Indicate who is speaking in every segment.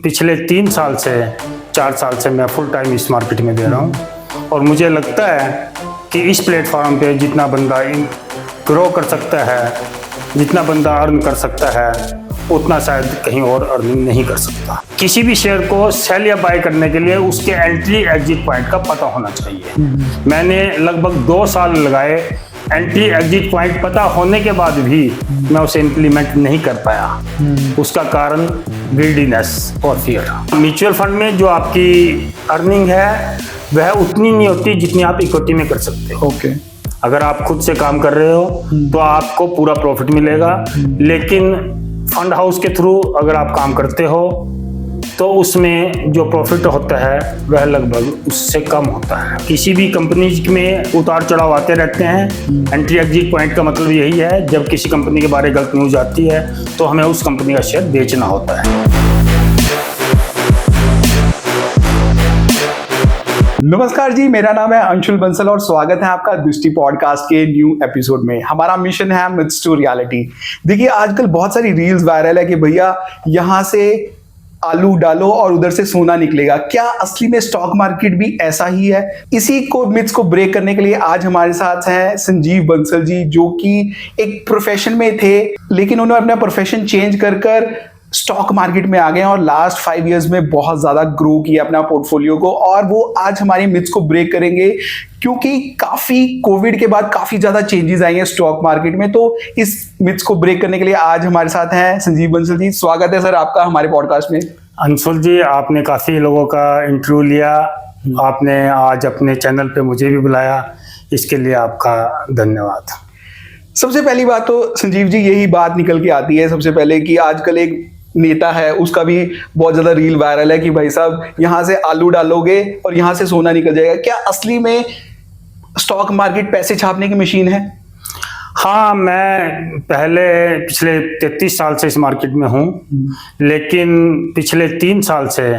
Speaker 1: पिछले 3 साल से 4 साल से मैं फुल टाइम इस मार्केट में दे रहा हूँ और मुझे लगता है कि इस प्लेटफॉर्म पे जितना बंदा ग्रो कर सकता है, जितना बंदा अर्न कर सकता है, उतना शायद कहीं और अर्निंग नहीं कर सकता। किसी भी शेयर को सेल या बाय करने के लिए उसके एंट्री एग्जिट पॉइंट का पता होना चाहिए। मैंने लगभग 2 साल लगाए, एंट्री एग्जिट पॉइंट पता होने के बाद भी मैं उसे इम्प्लीमेंट नहीं कर पाया। उसका कारण ग्रीडीनेस और फियर। म्यूचुअल फंड में जो आपकी अर्निंग है वह उतनी नहीं होती जितनी आप इक्विटी में कर सकते हो। अगर आप खुद से काम कर रहे हो तो आपको पूरा प्रॉफिट मिलेगा, लेकिन फंड हाउस के थ्रू अगर आप काम करते हो तो उसमें जो प्रॉफिट होता है वह लगभग उससे कम होता है। किसी भी कंपनी में उतार चढ़ाव आते रहते हैं। एंट्री एग्जिट पॉइंट का मतलब यही है, जब किसी कंपनी के बारे में गलत न्यूज़ आती है तो हमें उस कंपनी का शेयर बेचना होता है।
Speaker 2: नमस्कार जी, मेरा नाम है अंशुल बंसल और स्वागत है आपका दृष्टि पॉडकास्ट के न्यू एपिसोड में। हमारा मिशन है मिथ्स टू रियलिटी। देखिए, आजकल बहुत सारी रील्स वायरल है कि भैया यहाँ से आलू डालो और उधर से सोना निकलेगा। क्या असली में स्टॉक मार्केट भी ऐसा ही है? इसी को मिथ्स को ब्रेक करने के लिए आज हमारे साथ हैं संजीव बंसल जी, जो कि एक प्रोफेशन में थे लेकिन उन्होंने अपना प्रोफेशन चेंज कर स्टॉक मार्केट में आ गए और लास्ट 5 इयर्स में बहुत ज्यादा ग्रो किया अपना पोर्टफोलियो को। और वो आज हमारी मिथ्स को ब्रेक करेंगे, क्योंकि काफी कोविड के बाद काफी ज्यादा चेंजेस आई हैं स्टॉक मार्केट में। तो इस मिथ्स को ब्रेक करने के लिए आज हमारे साथ हैं संजीव बंसल जी। स्वागत है सर आपका हमारे पॉडकास्ट में।
Speaker 1: अंशुल जी, आपने काफी लोगों का इंटरव्यू लिया, आपने आज अपने चैनल पे मुझे भी बुलाया, इसके लिए आपका धन्यवाद।
Speaker 2: सबसे पहली बात तो संजीव जी यही बात निकल के आती है सबसे पहले कि आजकल एक नेता है, उसका भी बहुत ज्यादा रील वायरल है कि भाई साहब यहां से आलू डालोगे और यहां से सोना निकल जाएगा। क्या असली में स्टॉक मार्केट पैसे छापने की मशीन है?
Speaker 1: हाँ, मैं पिछले 33 साल से इस मार्केट में हूँ, लेकिन पिछले 3 साल से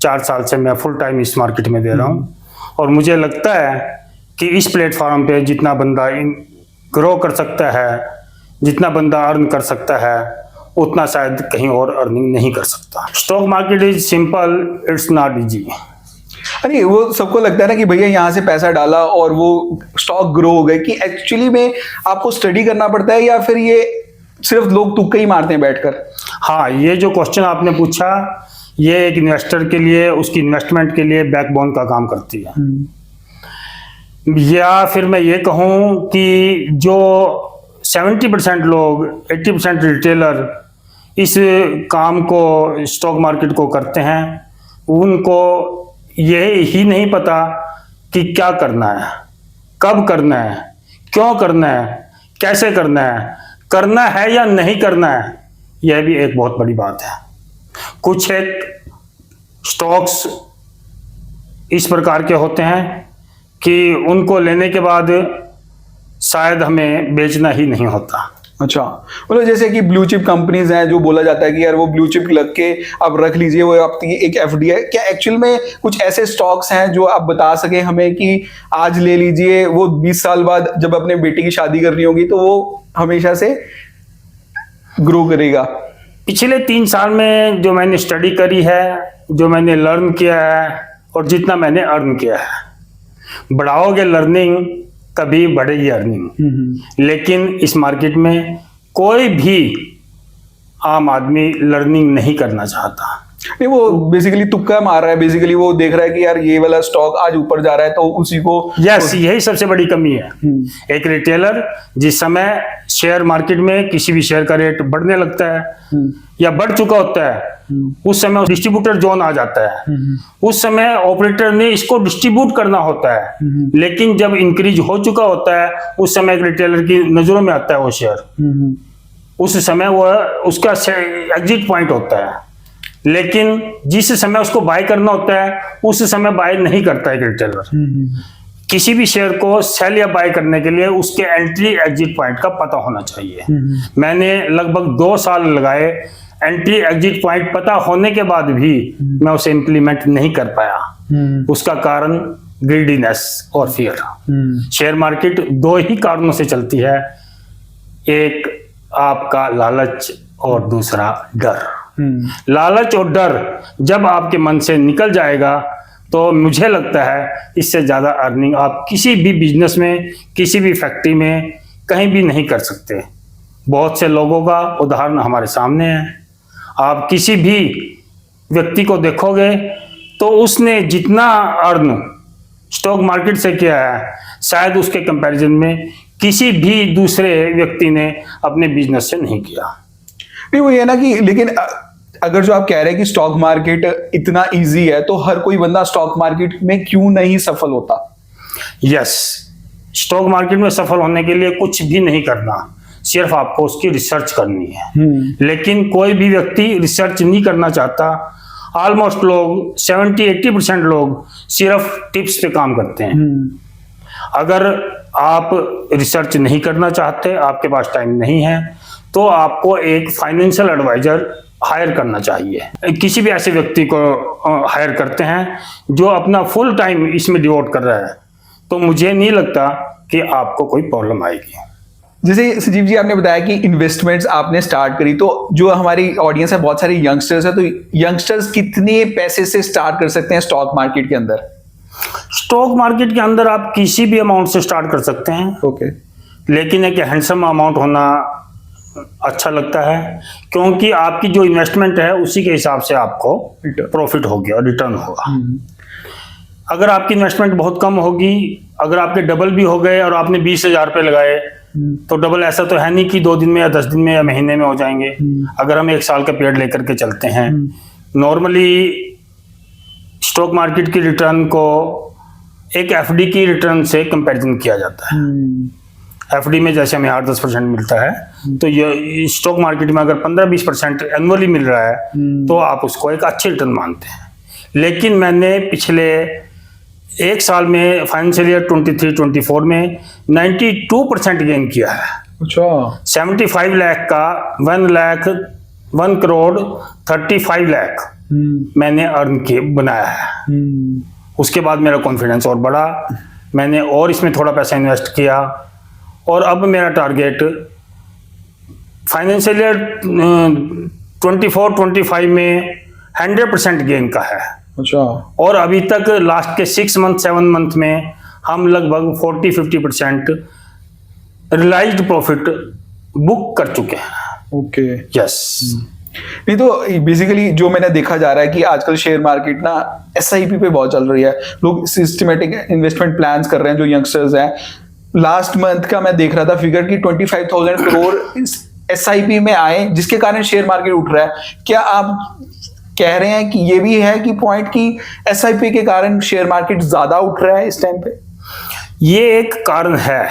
Speaker 1: 4 साल से मैं फुल टाइम इस मार्केट में दे रहा हूँ और मुझे लगता है कि इस प्लेटफॉर्म पे जितना बंदा ग्रो कर सकता है, जितना बंदा अर्न कर सकता है, उतना शायद कहीं और अर्निंग नहीं कर सकता। Stock market is simple, it's not easy.
Speaker 2: अरे वो सबको लगता है ना कि भैया यहाँ से पैसा डाला और वो स्टॉक ग्रो हो गए, कि एक्चुअली में आपको स्टडी करना पड़ता है या फिर ये सिर्फ लोग तुक्के ही मारते हैं बैठकर?
Speaker 1: हाँ, ये जो क्वेश्चन आपने पूछा, ये एक इन्वेस्टर के लिए, उसकी इन्वेस्टमेंट के लिए बैकबोन का काम करती है। या फिर मैं ये कहूँ कि जो 70% लोग, 80% रिटेलर इस काम को, स्टॉक मार्केट को करते हैं, उनको ये ही नहीं पता कि क्या करना है, कब करना है, क्यों करना है, कैसे करना है या नहीं करना है। यह भी एक बहुत बड़ी बात है। कुछ एक स्टॉक्स इस प्रकार के होते हैं कि उनको लेने के बाद शायद हमें बेचना ही नहीं होता।
Speaker 2: अच्छा, मतलब जैसे कि ब्लू चिप कंपनीज हैं, जो बोला जाता है कि यार वो ब्लू चिप लग के आप रख लीजिए, वो आपकी एक एफडी है। क्या एक्चुअल में कुछ ऐसे स्टॉक्स हैं जो आप बता सके हमें कि आज ले लीजिए, वो 20 साल बाद जब अपने बेटी की शादी करनी होगी तो वो हमेशा से ग्रो करेगा?
Speaker 1: पिछले 3 साल में जो मैंने स्टडी करी है, जो मैंने लर्न किया है और जितना मैंने अर्न किया है, बढ़ाओगे लर्निंग कभी बढ़ेगी अर्निंग। लेकिन इस मार्केट में कोई भी आम आदमी लर्निंग नहीं करना चाहता।
Speaker 2: नहीं, वो बेसिकली तुक्का मार रहा है। बेसिकली वो देख रहा है कि यार ये वाला स्टॉक आज ऊपर जा रहा है तो उसी को।
Speaker 1: यस, यही सबसे बड़ी कमी है। एक रिटेलर जिस समय शेयर मार्केट में किसी भी शेयर का रेट बढ़ने लगता है या बढ़ चुका होता है, उस समय डिस्ट्रीब्यूटर जोन आ जाता है। उस समय ऑपरेटर ने इसको डिस्ट्रीब्यूट करना होता है। लेकिन जब इंक्रीज हो चुका होता है, उस समय एक रिटेलर की नजरों में आता है वो शेयर। उस समय वो उसका एग्जिट पॉइंट होता है। लेकिन जिस समय उसको बाय करना होता है, उस समय बाय नहीं करता है रिटेलर। किसी भी शेयर को सेल या बाय करने के लिए उसके एंट्री एग्जिट पॉइंट का पता होना चाहिए। मैंने लगभग 2 साल लगाए, एंट्री एग्जिट पॉइंट पता होने के बाद भी मैं उसे इम्प्लीमेंट नहीं कर पाया। उसका कारण ग्रीडीनेस और फियर। शेयर मार्केट 2 ही कारणों से चलती है, एक आपका लालच और दूसरा डर। लालच और डर जब आपके मन से निकल जाएगा तो मुझे लगता है इससे ज़्यादा अर्निंग आप किसी भी बिजनेस में, किसी भी फैक्ट्री में कहीं भी नहीं कर सकते। बहुत से लोगों का उदाहरण हमारे सामने है। आप किसी भी व्यक्ति को देखोगे तो उसने जितना अर्न स्टॉक मार्केट से किया है शायद उसके कंपैरिजन में किसी भी दूसरे व्यक्ति ने अपने बिजनेस से नहीं किया।
Speaker 2: नहीं, वो ये ना कि लेकिन अगर जो आप कह रहे हैं कि स्टॉक मार्केट इतना इजी है तो हर कोई बंदा स्टॉक मार्केट में क्यों नहीं सफल होता?
Speaker 1: यस, स्टॉक मार्केट में सफल होने के लिए कुछ भी नहीं करना, सिर्फ आपको उसकी रिसर्च करनी है। लेकिन कोई भी व्यक्ति रिसर्च नहीं करना चाहता। ऑलमोस्ट लोग 70-80% लोग सिर्फ टिप्स पे काम करते हैं। अगर आप रिसर्च नहीं करना चाहते, आपके पास टाइम नहीं है, तो आपको एक फाइनेंशियल एडवाइजर हायर करना चाहिए। किसी भी ऐसे व्यक्ति को हायर करते हैं जो अपना फुल टाइम इसमें डिवोट कर रहा है, तो मुझे नहीं लगता कि आपको कोई प्रॉब्लम आएगी।
Speaker 2: जैसे संजीव जी आपने बताया कि इन्वेस्टमेंट्स आपने स्टार्ट करी, तो जो हमारी ऑडियंस है बहुत सारे यंगस्टर्स है, तो यंगस्टर्स कितने पैसे से स्टार्ट कर सकते हैं स्टॉक मार्केट के अंदर?
Speaker 1: स्टॉक मार्केट के अंदर आप किसी भी अमाउंट से स्टार्ट कर सकते हैं।
Speaker 2: ओके।
Speaker 1: लेकिन एक हैंडसम अमाउंट होना अच्छा लगता है, क्योंकि आपकी जो इन्वेस्टमेंट है उसी के हिसाब से आपको प्रॉफिट होगी और रिटर्न होगा। अगर आपकी इन्वेस्टमेंट बहुत कम होगी, अगर आपके डबल भी हो गए और आपने 20,000 रुपये लगाए, तो डबल ऐसा तो है नहीं कि 2 दिन में या 10 दिन में या महीने में हो जाएंगे। अगर हम 1 साल का पीरियड लेकर के चलते हैं, नॉर्मली स्टॉक मार्केट की रिटर्न को एक एफडी की रिटर्न से कंपैरिजन किया जाता है। एफडी में जैसे हमें 8-10% मिलता है, तो ये स्टॉक मार्केट में अगर 15-20% एनुअली मिल रहा है तो आप उसको एक अच्छी रिटर्न मानते हैं। लेकिन मैंने पिछले 1 साल में फाइनेंशियल ईयर 23-24 में 92% गेन किया है।
Speaker 2: अच्छा।
Speaker 1: 75 लाख का 1 करोड़ 35 लाख मैंने अर्न किए बनाया है। उसके बाद मेरा कॉन्फिडेंस और बढ़ा, मैंने और इसमें थोड़ा पैसा इन्वेस्ट किया और अब मेरा टारगेट फाइनेंशियल ईयर 24-25 में 100% गेन का है।
Speaker 2: अच्छा।
Speaker 1: और अभी तक लास्ट के 6 मंथ 7 मंथ में हम लगभग 40-50% रियलाइज्ड प्रॉफिट बुक कर चुके हैं।
Speaker 2: ओके।
Speaker 1: यस।
Speaker 2: नहीं, तो बेसिकली जो मैंने देखा जा रहा है कि आजकल शेयर मार्केट ना एसआईपी पे बहुत चल रही है, लोग सिस्टमेटिक इन्वेस्टमेंट प्लान्स कर रहे हैं जो यंगस्टर्स हैं। लास्ट मंथ का मैं देख रहा था फिगर कि 25,000 करोड़ एसआईपी में आए, जिसके कारण शेयर मार्केट उठ रहा है। क्या आप कह रहे हैं कि ये भी है कि पॉइंट कि एसआईपी के कारण शेयर मार्केट ज्यादा उठ रहा है इस टाइम पे?
Speaker 1: ये एक कारण है,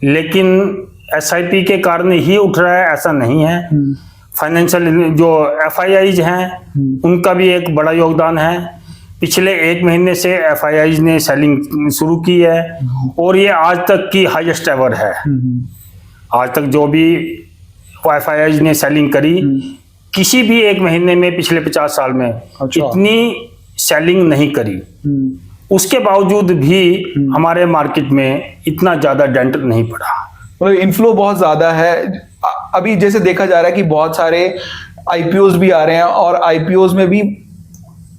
Speaker 1: लेकिन एसआईपी के कारण ही उठ रहा है ऐसा नहीं है। फाइनेंशियल जो एफआईआईज हैं उनका भी एक बड़ा योगदान है। पिछले 1 महीने से एफआईआईज ने सेलिंग शुरू की है और ये आज तक की हाईएस्ट एवर है। आज तक जो भी एफआईआईज ने सेलिंग करी, किसी भी 1 महीने में पिछले 50 साल में इतनी सेलिंग नहीं करी। उसके बावजूद भी हमारे मार्केट में इतना ज्यादा डेंट नहीं पड़ा।
Speaker 2: मतलब इनफ्लो बहुत ज्यादा है। अभी जैसे देखा जा रहा है कि बहुत सारे आईपीओज भी आ रहे हैं और आईपीओज में भी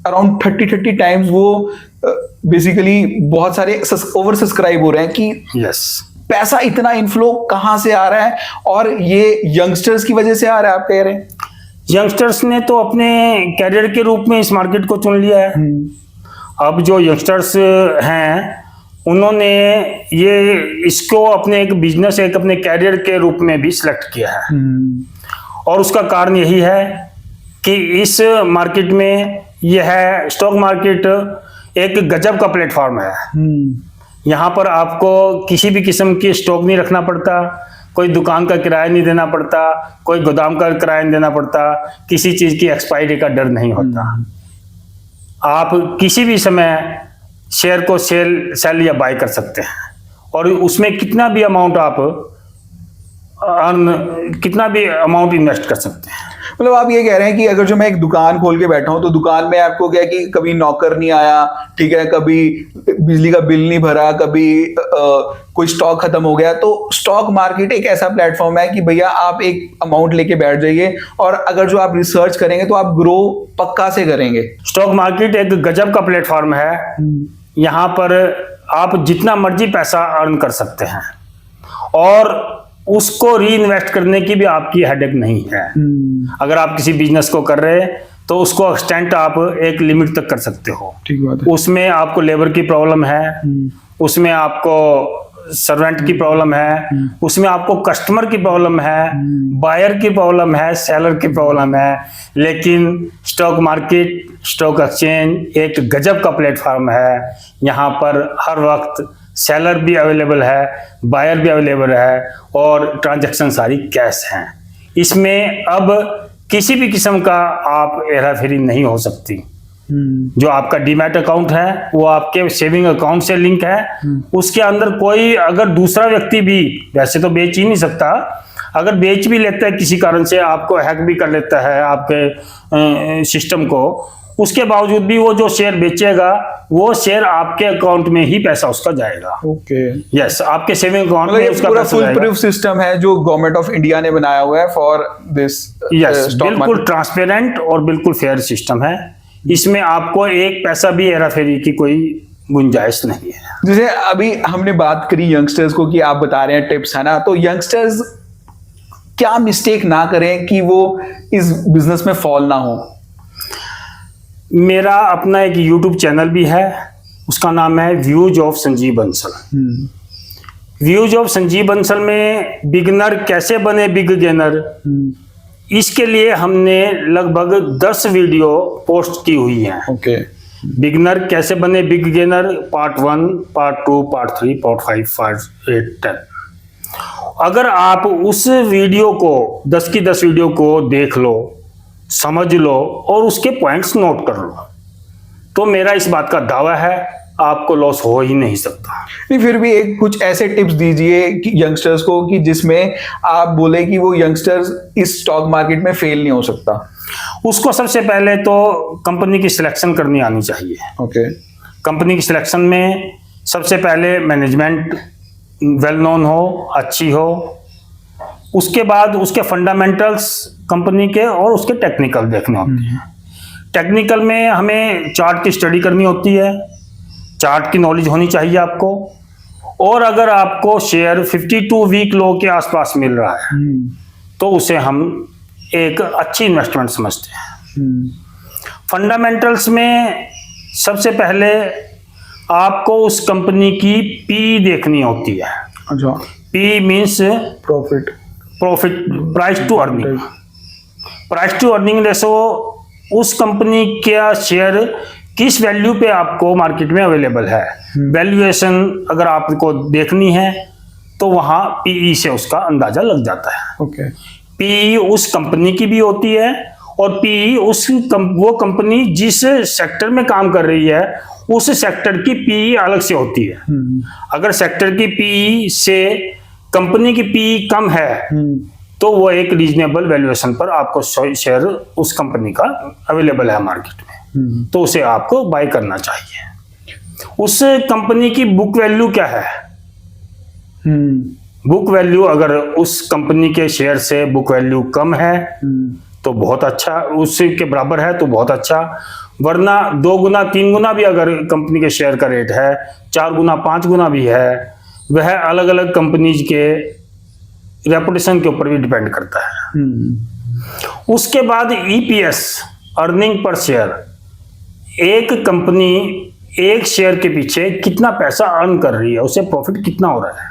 Speaker 2: अराउंड 30 टाइम्स वो बेसिकली बहुत सारे ओवर सब्सक्राइब हो रहे हैं कि
Speaker 1: यस।
Speaker 2: पैसा इतना इनफ्लो कहां से आ रहा है? और ये यंगस्टर्स की वजह से आ रहा है आप कह रहे हैं?
Speaker 1: यंगस्टर्स ने तो अपने कैरियर के रूप में इस मार्केट को चुन लिया है। अब जो यंगस्टर्स हैं उन्होंने ये इसको अपने एक बिजनेस, एक अपने कैरियर के रूप में भी सिलेक्ट किया है। और उसका कारण यही है कि इस मार्केट में यह है, स्टॉक मार्केट एक गजब का प्लेटफॉर्म है। यहाँ पर आपको किसी भी किस्म की स्टॉक नहीं रखना पड़ता, कोई दुकान का किराया नहीं देना पड़ता, कोई गोदाम का किराया नहीं देना पड़ता, किसी चीज़ की एक्सपायरी का डर नहीं होता। आप किसी भी समय शेयर को सेल या बाय कर सकते हैं और उसमें कितना भी अमाउंट आप अर्न कितना भी अमाउंट इन्वेस्ट कर सकते हैं।
Speaker 2: मतलब आप ये कह रहे हैं कि अगर जो मैं एक दुकान खोल के बैठा हूं तो दुकान में आपको क्या है कि कभी नौकर नहीं आया, ठीक है, कभी बिजली का बिल नहीं भरा, कभी कोई स्टॉक खत्म हो गया, तो स्टॉक मार्केट एक ऐसा प्लेटफॉर्म है कि भैया आप एक अमाउंट लेके बैठ जाइए और अगर जो आप रिसर्च करेंगे तो आप ग्रो पक्का से करेंगे।
Speaker 1: स्टॉक मार्केट एक गजब का प्लेटफॉर्म है। यहाँ पर आप जितना मर्जी पैसा अर्न कर सकते हैं और उसको री इन्वेस्ट करने की भी आपकी हेडेक नहीं है। अगर आप किसी बिजनेस को कर रहे हैं तो उसको एक्सटेंड आप एक लिमिट तक कर सकते हो।
Speaker 2: ठीक बात है।
Speaker 1: उसमें आपको लेबर की प्रॉब्लम है, उसमें आपको सर्वेंट की प्रॉब्लम है, उसमें आपको कस्टमर की प्रॉब्लम है, बायर की प्रॉब्लम है, सेलर की प्रॉब्लम है। लेकिन स्टॉक मार्केट, स्टॉक एक्सचेंज एक गजब का प्लेटफॉर्म है। यहाँ पर हर वक्त सेलर भी अवेलेबल है, बायर भी अवेलेबल है और ट्रांजैक्शन सारी कैश हैं। इसमें अब किसी भी किस्म का आप हेरा फेरी नहीं हो सकती। जो आपका डीमैट अकाउंट है वो आपके सेविंग अकाउंट से लिंक है। उसके अंदर कोई अगर दूसरा व्यक्ति भी, वैसे तो बेच ही नहीं सकता, अगर बेच भी लेता है किसी कारण से, आपको हैक भी कर लेता है आपके सिस्टम को, उसके बावजूद भी वो जो शेयर बेचेगा वो शेयर आपके अकाउंट में ही पैसा उसका जाएगा।
Speaker 2: ओके,
Speaker 1: यस, आपके सेविंग अकाउंट में उसका
Speaker 2: पूरा
Speaker 1: पैसा
Speaker 2: फुल
Speaker 1: जाएगा।
Speaker 2: प्रूफ सिस्टम है जो गवर्नमेंट ऑफ इंडिया ने बनाया हुआ है फॉर दिस
Speaker 1: यस, बिल्कुल ट्रांसपेरेंट और बिल्कुल फेयर सिस्टम है। इसमें आपको एक पैसा भी हेरा फेरी की कोई गुंजाइश नहीं है।
Speaker 2: जैसे अभी हमने बात करी यंगस्टर्स को कि आप बता रहे हैं टिप्स, है ना, तो यंगस्टर्स क्या मिस्टेक ना करें कि वो इस बिजनेस में फॉल ना हो।
Speaker 1: मेरा अपना एक यूट्यूब चैनल भी है, उसका नाम है views of Sanjeev Bansal. Views of Sanjeev Bansal में बिगनर कैसे बने बिग गेनर, इसके लिए हमने लगभग 10 वीडियो पोस्ट की हुई हैं।
Speaker 2: ओके,
Speaker 1: बिगनर कैसे बने big gainer part 1, part 2, part 3, part 5, part 8, 10। अगर आप उस वीडियो को 10 की 10 वीडियो को देख लो, समझ लो और उसके पॉइंट्स नोट कर लो, तो मेरा इस बात का दावा है आपको लॉस हो ही नहीं सकता।
Speaker 2: नहीं, फिर भी एक कुछ ऐसे टिप्स दीजिए कि यंगस्टर्स को कि जिसमें आप बोले कि वो यंगस्टर्स इस स्टॉक मार्केट में फेल नहीं हो सकता।
Speaker 1: उसको सबसे पहले तो कंपनी की सिलेक्शन करनी आनी चाहिए।
Speaker 2: ओके,
Speaker 1: कंपनी की सिलेक्शन में सबसे पहले मैनेजमेंट वेल नोन हो, अच्छी हो। उसके बाद उसके फंडामेंटल्स कंपनी के और उसके टेक्निकल देखने होते हैं। टेक्निकल में हमें चार्ट की स्टडी करनी होती है, चार्ट की नॉलेज होनी चाहिए आपको। और अगर आपको शेयर 52 वीक लो के आसपास मिल रहा है तो उसे हम एक अच्छी इन्वेस्टमेंट समझते हैं। फंडामेंटल्स में सबसे पहले आपको उस कंपनी की पी देखनी होती है।
Speaker 2: अच्छा,
Speaker 1: P means
Speaker 2: profit,
Speaker 1: price to earning. Price to earning ratio उस कंपनी का शेयर किस वैल्यू पे आपको मार्केट में अवेलेबल है। वैल्यूएशन अगर आपको देखनी है तो वहां पीई से उसका अंदाजा लग जाता है।
Speaker 2: ओके,
Speaker 1: पीई उस कंपनी की भी होती है और पीई वो कंपनी जिस सेक्टर में काम कर रही है उस सेक्टर की पीई अलग से होती है। अगर सेक्टर की पीई से कंपनी की पीई कम है तो वो एक रीजनेबल वैल्यूएशन पर आपको शेयर उस कंपनी का अवेलेबल है मार्केट में, तो उसे आपको बाय करना चाहिए। उस कंपनी की बुक वैल्यू क्या है? बुक वैल्यू अगर उस कंपनी के शेयर से बुक वैल्यू कम है तो बहुत अच्छा, उसके के बराबर है तो बहुत अच्छा। वरना 2 गुना 3 गुना भी अगर कंपनी के शेयर का रेट है, 4 गुना 5 गुना भी है, वह अलग अलग कंपनीज के रेपुटेशन के ऊपर भी डिपेंड करता है। उसके बाद ईपीएस, अर्निंग पर शेयर, एक कंपनी एक शेयर के पीछे कितना पैसा अर्न कर रही है, उसे प्रॉफिट कितना हो रहा है,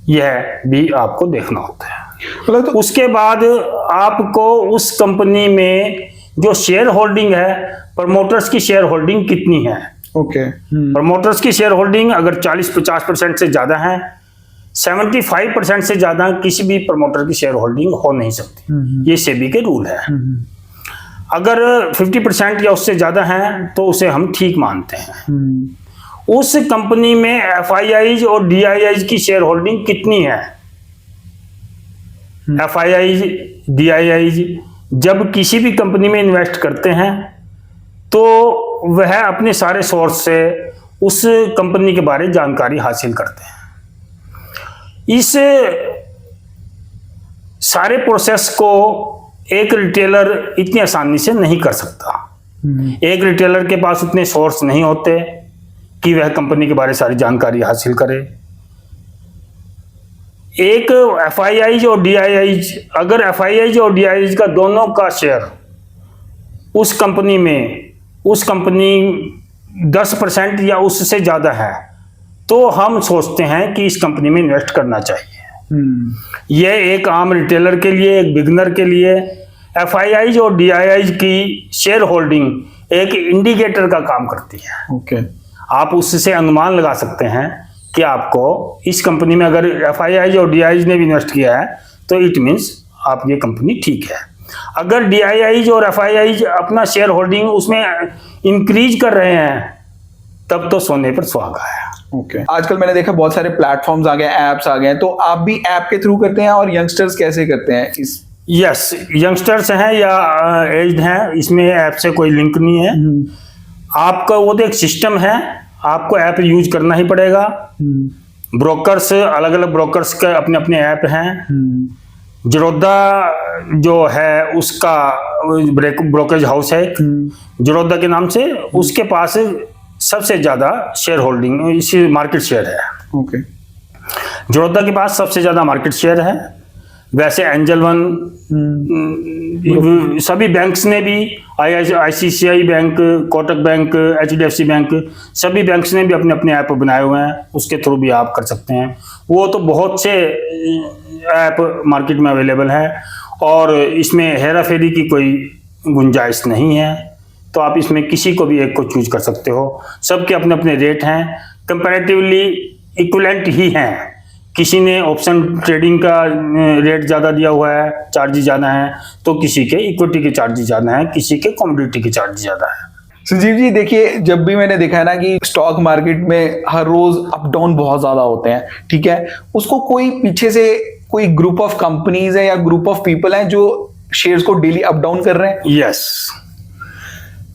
Speaker 1: यह भी आपको देखना होता है।
Speaker 2: तो
Speaker 1: उसके बाद आपको उस कंपनी में जो शेयर होल्डिंग है, प्रमोटर्स की शेयर होल्डिंग कितनी है।
Speaker 2: ओके,
Speaker 1: प्रमोटर्स की शेयर होल्डिंग अगर 40-50% से ज्यादा है, 75% से ज्यादा किसी भी प्रमोटर की शेयर होल्डिंग हो नहीं सकती। ये सेबी के रूल है। अगर 50% या उससे ज्यादा है तो उसे हम ठीक मानते हैं। उस कंपनी में एफआईआईज और डीआईआईज की शेयर होल्डिंग कितनी है, FIIs, DIIs जब किसी भी कंपनी में इन्वेस्ट करते हैं तो वह अपने सारे सोर्स से उस कंपनी के बारे में जानकारी हासिल करते हैं। इस सारे प्रोसेस को एक रिटेलर इतनी आसानी से नहीं कर सकता। एक रिटेलर के पास उतने सोर्स नहीं होते कि वह कंपनी के बारे में सारी जानकारी हासिल करे। एक FIIs और DIIs, अगर FIIs और DIIs का दोनों का शेयर उस कंपनी 10% या उससे ज़्यादा है तो हम सोचते हैं कि इस कंपनी में इन्वेस्ट करना चाहिए। यह एक आम रिटेलर के लिए, एक बिगनर के लिए FIIs और DIIs की शेयर होल्डिंग एक इंडिकेटर का काम करती है। आप उससे अनुमान लगा सकते हैं कि आपको इस कंपनी में अगर FIIs और DIIs ने भी इन्वेस्ट किया है तो इट मीन्स आप ये कंपनी ठीक है। अगर DIIs और FIIs अपना शेयर होल्डिंग उसमें इंक्रीज कर रहे हैं तब तो सोने पर सुहागा है।
Speaker 2: आजकल मैंने देखा बहुत सारे प्लेटफॉर्म्स आ गए, एप्स आ गए, तो आप भी ऐप के थ्रू करते हैं और यंगस्टर्स कैसे करते हैं इस?
Speaker 1: यस, यंगस्टर्स हैं या एज्ड हैं, इसमें ऐप से कोई लिंक नहीं है। आपका वो तो एक सिस्टम है, आपको ऐप यूज करना ही पड़ेगा। ब्रोकर्स, अलग अलग ब्रोकर्स के अपने अपने ऐप हैं। जरोदा जो है उसका ब्रोकरेज हाउस है जरोदा के नाम से, उसके पास सबसे ज्यादा शेयर होल्डिंग, इसी मार्केट शेयर है। जरोदा के पास सबसे ज्यादा मार्केट शेयर है। वैसे एंजल वन, सभी बैंक्स ने भी, ICICI bank, Kotak bank, HDFC bank, सभी बैंक्स ने भी अपने अपने ऐप बनाए हुए हैं, उसके थ्रू भी आप कर सकते हैं। वो तो बहुत से ऐप मार्केट में अवेलेबल है और इसमें हेरा फेरी की कोई गुंजाइश नहीं है, तो आप इसमें किसी को भी एक को चूज कर सकते हो। सबके अपने अपने रेट हैं, कंपैरेटिवली इक्विवेलेंट ही हैं। किसी ने ऑप्शन ट्रेडिंग का रेट ज़्यादा दिया हुआ है, चार्जेस ज़्यादा हैं, तो किसी के इक्विटी के चार्जेस ज़्यादा हैं, किसी के कमोडिटी के चार्जेस ज़्यादा है।
Speaker 2: संजीव जी देखिए, जब भी मैंने देखा है ना कि स्टॉक मार्केट में हर रोज अप डाउन बहुत ज्यादा होते हैं, ठीक है, उसको कोई पीछे से कोई ग्रुप ऑफ कंपनीज है या ग्रुप ऑफ पीपल हैं जो शेयर्स को डेली अप डाउन कर रहे हैं?
Speaker 1: यस,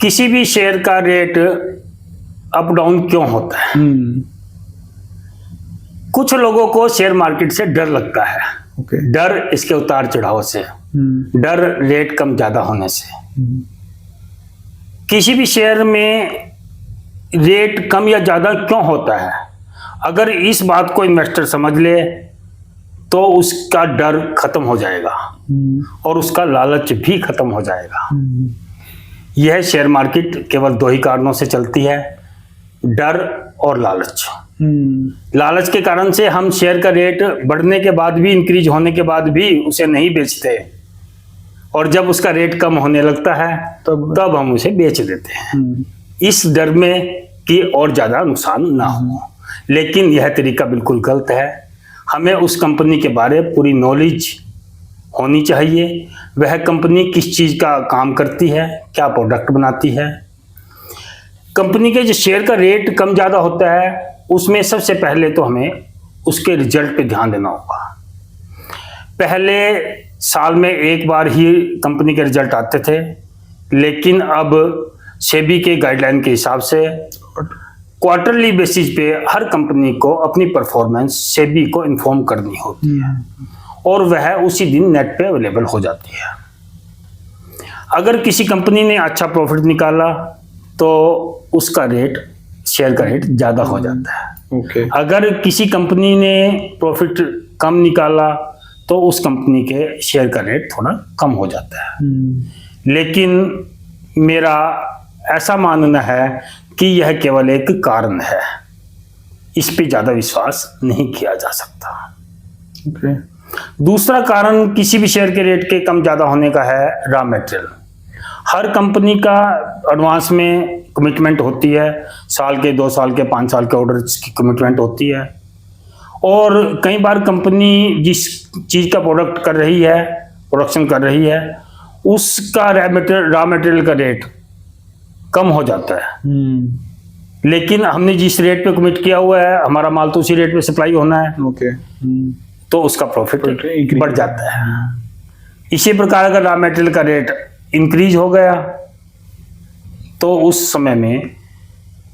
Speaker 1: किसी भी शेयर का रेट अप डाउन क्यों होता है? कुछ लोगों को शेयर मार्केट से डर लगता है। डर इसके उतार चढ़ाव से, डर रेट कम ज्यादा होने से। किसी भी शेयर में रेट कम या ज्यादा क्यों होता है, अगर इस बात को इन्वेस्टर समझ ले तो उसका डर खत्म हो जाएगा और उसका लालच भी खत्म हो जाएगा। यह शेयर मार्केट केवल दो ही कारणों से चलती है, डर और लालच। लालच के कारण से हम शेयर का रेट बढ़ने के बाद भी, इंक्रीज होने के बाद भी उसे नहीं बेचते, और जब उसका रेट कम होने लगता है तब हम उसे बेच देते हैं, इस डर में कि और ज्यादा नुकसान ना हो। लेकिन यह तरीका बिल्कुल गलत है। हमें उस कंपनी के बारे में पूरी नॉलेज होनी चाहिए, वह कंपनी किस चीज का काम करती है, क्या प्रोडक्ट बनाती है। कंपनी के जो शेयर का रेट कम ज्यादा होता है उसमें सबसे पहले तो हमें उसके रिजल्ट पे ध्यान देना होगा। पहले साल में एक बार ही कंपनी के रिजल्ट आते थे, लेकिन अब सेबी के गाइडलाइन के हिसाब से क्वार्टरली बेसिस पे हर कंपनी को अपनी परफॉर्मेंस सेबी को इन्फॉर्म करनी होती है और वह उसी दिन नेट पे अवेलेबल हो जाती है। अगर किसी कंपनी ने अच्छा प्रॉफिट निकाला तो उसका रेट, शेयर का रेट ज्यादा हो जाता है। अगर किसी कंपनी ने प्रॉफिट कम निकाला तो उस कंपनी के शेयर का रेट थोड़ा कम हो जाता है। लेकिन मेरा ऐसा मानना है कि यह केवल एक कारण है, इस पे ज्यादा विश्वास नहीं किया जा सकता। दूसरा कारण किसी भी शेयर के रेट के कम ज्यादा होने का है रॉ मटेरियल। हर कंपनी का एडवांस में कमिटमेंट होती है, साल के, 2 साल के, 5 साल के ऑर्डर्स की कमिटमेंट होती है, और कई बार कंपनी जिस चीज का प्रोडक्ट कर रही है, प्रोडक्शन कर रही है, उसका रॉ मटेरियल का रेट कम हो जाता है। लेकिन हमने जिस रेट पे कमिट किया हुआ है, हमारा माल तो उसी रेट पे सप्लाई होना है। तो उसका प्रॉफिट
Speaker 2: increase
Speaker 1: बढ़ जाता है। इसी प्रकार अगर रॉ मटेरियल का रेट इंक्रीज हो गया तो उस समय में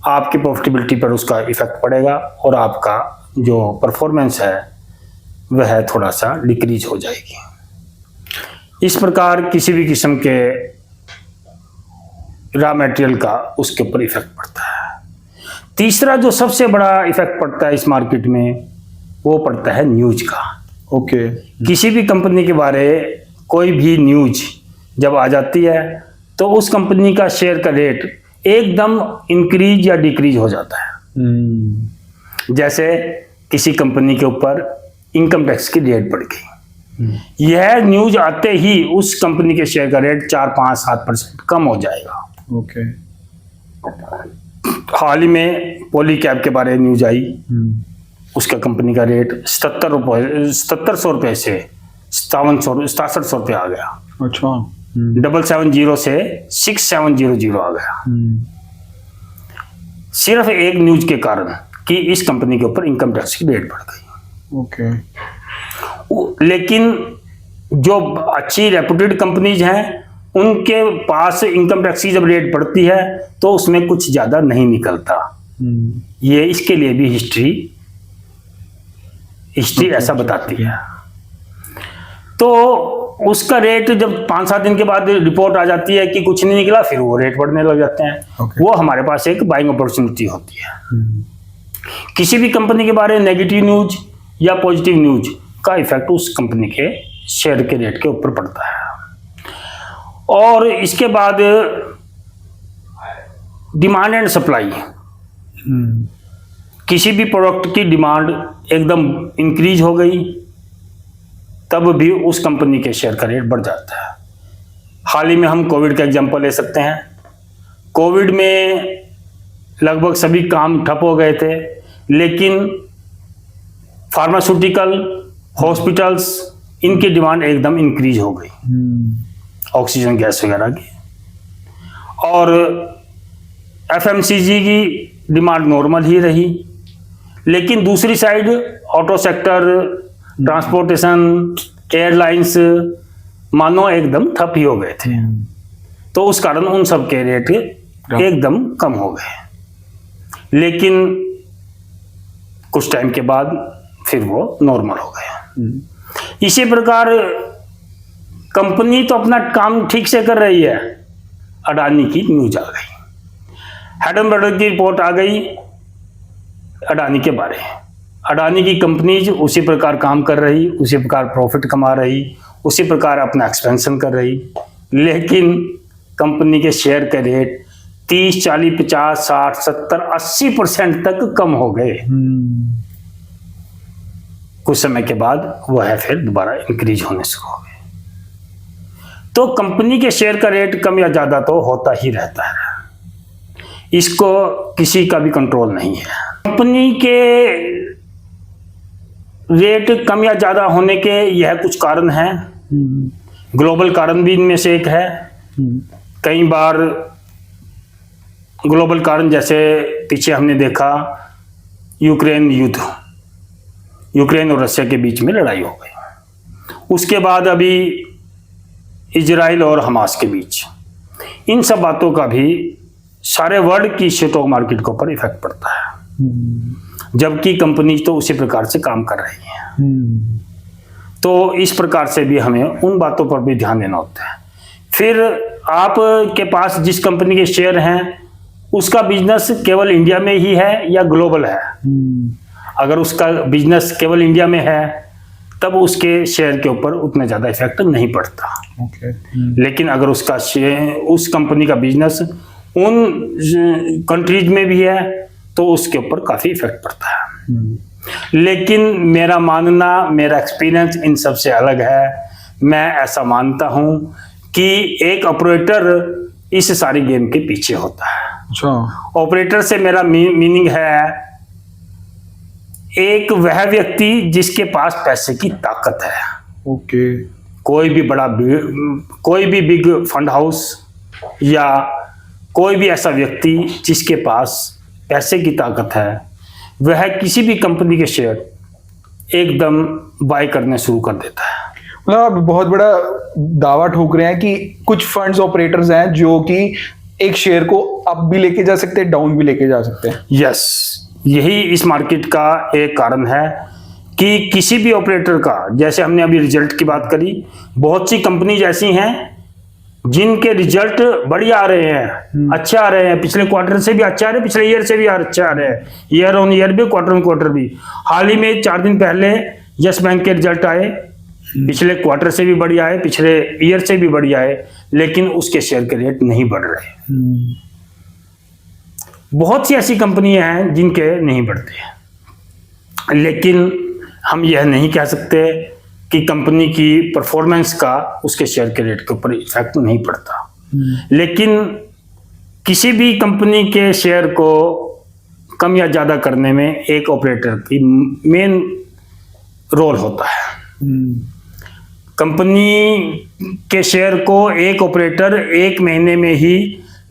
Speaker 1: आपकी प्रॉफिटेबिलिटी पर उसका इफेक्ट पड़ेगा और आपका जो परफॉर्मेंस है वह थोड़ा सा डिक्रीज हो जाएगी। इस प्रकार किसी भी किस्म के रॉ मटेरियल का उसके ऊपर इफेक्ट पड़ता है। तीसरा जो सबसे बड़ा इफेक्ट पड़ता है इस मार्केट में वो पड़ता है न्यूज का।
Speaker 2: ओके।
Speaker 1: किसी भी कंपनी के बारे कोई भी न्यूज जब आ जाती है तो उस कंपनी का शेयर का रेट एकदम इंक्रीज या डिक्रीज हो जाता है। जैसे किसी कंपनी के ऊपर इनकम टैक्स की रेट बढ़ गई, यह न्यूज आते ही उस कंपनी के शेयर का रेट 4, 5, 7% कम हो जाएगा।
Speaker 2: ओके।
Speaker 1: हाल ही में पॉलीकैब के बारे में न्यूज आई, उसका कंपनी का रेट 7700 रुपये से 6700 रुपये आ गया।
Speaker 2: अच्छा।
Speaker 1: 770 से 6700 आ गया, सिर्फ एक न्यूज के कारण कि इस कंपनी के ऊपर इनकम टैक्स की रेट बढ़ गई।
Speaker 2: ओके।
Speaker 1: लेकिन जो अच्छी रेपुटेड कंपनीज हैं उनके पास इनकम टैक्स की जब रेट बढ़ती है तो उसमें कुछ ज्यादा नहीं निकलता। ये इसके लिए भी हिस्ट्री ऐसा बताती है। तो उसका रेट जब 5-7 दिन के बाद रिपोर्ट आ जाती है कि कुछ नहीं निकला, फिर वो रेट बढ़ने लग जाते हैं।
Speaker 2: Okay.
Speaker 1: वो हमारे पास एक बाइंग अपॉर्चुनिटी होती है। किसी भी कंपनी के बारे में नेगेटिव न्यूज या पॉजिटिव न्यूज का इफेक्ट उस कंपनी के शेयर के रेट के ऊपर पड़ता है। और इसके बाद डिमांड एंड सप्लाई, किसी भी प्रोडक्ट की डिमांड एकदम इंक्रीज हो गई तब भी उस कंपनी के शेयर का रेट बढ़ जाता है। हाल ही में हम कोविड का एग्जांपल ले सकते हैं। कोविड में लगभग सभी काम ठप हो गए थे, लेकिन फार्मास्यूटिकल, हॉस्पिटल्स, इनकी डिमांड एकदम इंक्रीज हो गई, ऑक्सीजन गैस वगैरह की। और एफएमसीजी की डिमांड नॉर्मल ही रही, लेकिन दूसरी side auto sector, transportation, airlines मानो एकदम ठप ही हो गए थे। तो उस कारण उन सब के रेट एकदम कम हो गए, लेकिन कुछ टाइम के बाद फिर वो नॉर्मल हो गए। इसी प्रकार कंपनी तो अपना काम ठीक से कर रही है, अडानी की न्यूज आ गई, हैडन ब्रदर की रिपोर्ट आ गई अडानी के बारे में। अडानी की कंपनीज उसी प्रकार काम कर रही, उसी प्रकार प्रॉफिट कमा रही, उसी प्रकार अपना एक्सपेंशन कर रही, लेकिन कंपनी के शेयर के रेट 30, 40, 50, 60, 70, 80% तक कम हो गए। कुछ समय के बाद वह फिर दोबारा इंक्रीज होने शुरू हो गए। तो कंपनी के शेयर का रेट कम या ज्यादा तो होता ही रहता है, इसको किसी का भी कंट्रोल नहीं है। कंपनी के रेट कम या ज्यादा होने के यह कुछ कारण हैं। ग्लोबल कारण भी इनमें से एक है। कई बार ग्लोबल कारण, जैसे पीछे हमने देखा यूक्रेन युद्ध, यूक्रेन और रशिया के बीच में लड़ाई हो गई। उसके बाद अभी इजराइल और हमास के बीच, इन सब बातों का भी सारे वर्ल्ड की स्टॉक मार्केट के ऊपर इफेक्ट पड़ता है, जबकि कंपनी तो उसी प्रकार से काम कर रही है। तो इस प्रकार से भी हमें उन बातों पर भी ध्यान देना होता है। फिर आपके पास जिस कंपनी के शेयर हैं उसका बिजनेस केवल इंडिया में ही है या ग्लोबल है। अगर उसका बिजनेस केवल इंडिया में है तब उसके शेयर के ऊपर उतना ज़्यादा इफेक्ट नहीं पड़ता। लेकिन अगर उसका उस कंपनी का बिजनेस उन कंट्रीज में भी है तो उसके ऊपर काफ़ी इफेक्ट पड़ता है। लेकिन मेरा मानना, मेरा एक्सपीरियंस इन सब से अलग है। मैं ऐसा मानता हूँ कि एक ऑपरेटर इस सारी गेम के पीछे होता है।
Speaker 2: अच्छा।
Speaker 1: ऑपरेटर से मेरा मीनिंग है एक वह व्यक्ति जिसके पास पैसे की ताकत है।
Speaker 2: ओके।
Speaker 1: कोई भी बिग फंड हाउस या कोई भी ऐसा व्यक्ति जिसके पास पैसे की ताकत है, वह किसी भी कंपनी के शेयर एकदम बाय करने शुरू कर देता है।
Speaker 2: मतलब आप बहुत बड़ा दावा ठोक रहे हैं कि कुछ फंड्स ऑपरेटर्स हैं जो कि एक शेयर को अप भी लेके जा सकते हैं, डाउन भी लेके जा सकते हैं।
Speaker 1: यस, यही इस मार्केट का एक कारण है कि किसी भी ऑपरेटर का, जैसे हमने अभी रिजल्ट की बात करी, बहुत सी कंपनीज ऐसी हैं जिनके रिजल्ट बढ़िया आ रहे हैं, अच्छे आ रहे हैं, पिछले क्वार्टर से भी अच्छे आ रहे हैं, पिछले ईयर से भी अच्छे आ रहे हैं, ईयर ऑन ईयर भी, क्वार्टर ऑन क्वार्टर भी। हाल ही में 4 दिन पहले यस बैंक के रिजल्ट आए, पिछले क्वार्टर से भी बढ़िया आए, पिछले ईयर से भी बढ़िया आए, लेकिन उसके शेयर के रेट नहीं बढ़ रहे। बहुत सी ऐसी कंपनियां हैं जिनके नहीं बढ़ते हैं, लेकिन हम यह नहीं कह सकते कि कंपनी की परफॉर्मेंस का उसके शेयर के रेट के ऊपर इफेक्ट नहीं पड़ता। लेकिन किसी भी कंपनी के शेयर को कम या ज़्यादा करने में एक ऑपरेटर की मेन रोल होता है। कंपनी के शेयर को एक ऑपरेटर एक महीने में ही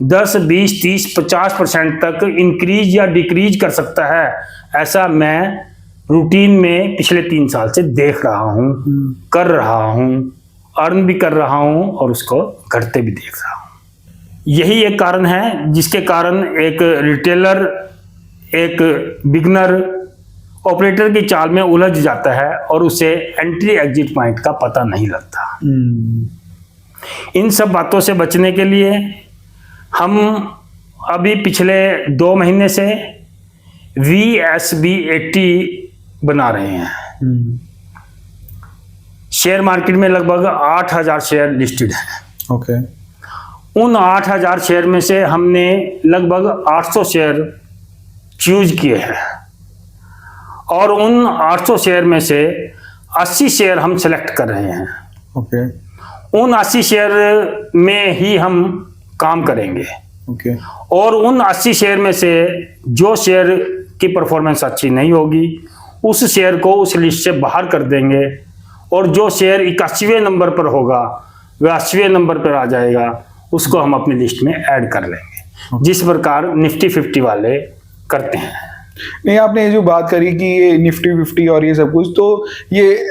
Speaker 1: 10, 20, 30, 50% तक इंक्रीज या डिक्रीज कर सकता है। ऐसा मैं रूटीन में पिछले 3 साल से देख रहा हूँ, कर रहा हूँ, अर्न भी कर रहा हूँ और उसको घटते भी देख रहा हूँ। यही एक कारण है जिसके कारण एक रिटेलर, एक बिगनर ऑपरेटर की चाल में उलझ जाता है और उसे एंट्री एग्जिट पॉइंट का पता नहीं लगता। इन सब बातों से बचने के लिए हम अभी पिछले 2 महीने से VSB 80 बना रहे हैं। शेयर मार्केट में लगभग 8,000 शेयर लिस्टेड हैं।
Speaker 2: ओके।
Speaker 1: उन 8,000 शेयर में से हमने लगभग 800 शेयर चूज किए हैं और उन 800 शेयर में से 80 शेयर हम सेलेक्ट कर रहे हैं।
Speaker 2: ओके।
Speaker 1: उन 80 शेयर में ही हम काम करेंगे।
Speaker 2: ओके।
Speaker 1: और उन 80 शेयर में से जो शेयर की परफॉर्मेंस अच्छी नहीं होगी उस शेयर को उस लिस्ट से बाहर कर देंगे और जो शेयर 81वें नंबर पर होगा वह 80वें नंबर पर आ जाएगा, उसको हम अपनी लिस्ट में ऐड कर लेंगे, जिस प्रकार निफ्टी 50 वाले करते हैं।
Speaker 2: नहीं, आपने ये जो बात करी कि ये निफ्टी 50 और ये सब कुछ, तो ये